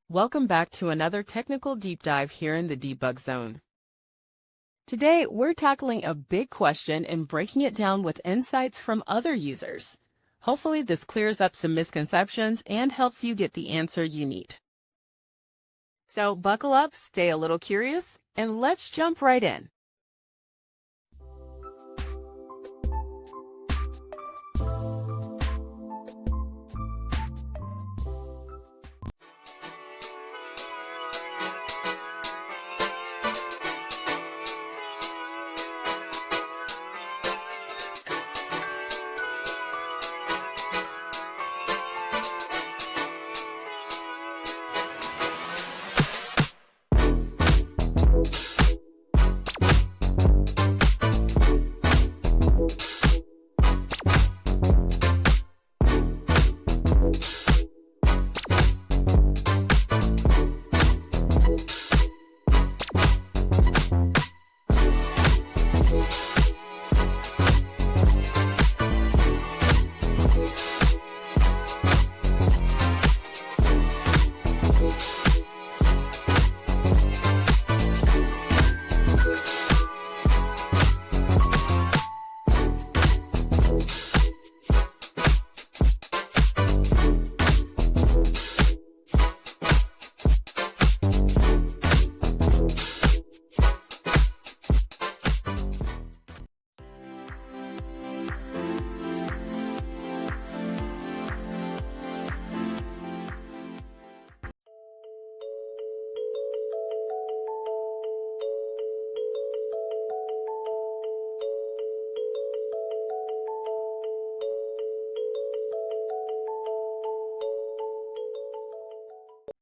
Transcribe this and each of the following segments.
Welcome back to another technical deep dive here in the debug zone. Today, we're tackling a big question and breaking it down with insights from other users. Hopefully, this clears up some misconceptions and helps you get the answer you need. So buckle up, stay a little curious, and let's jump right in.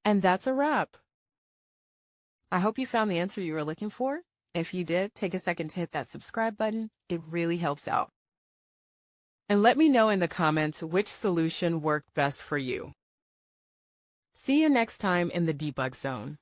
And that's a wrap. I hope you found the answer you were looking for. If you did, take a second to hit that subscribe button. It really helps out. And let me know in the comments which solution worked best for you. See you next time in the debug zone.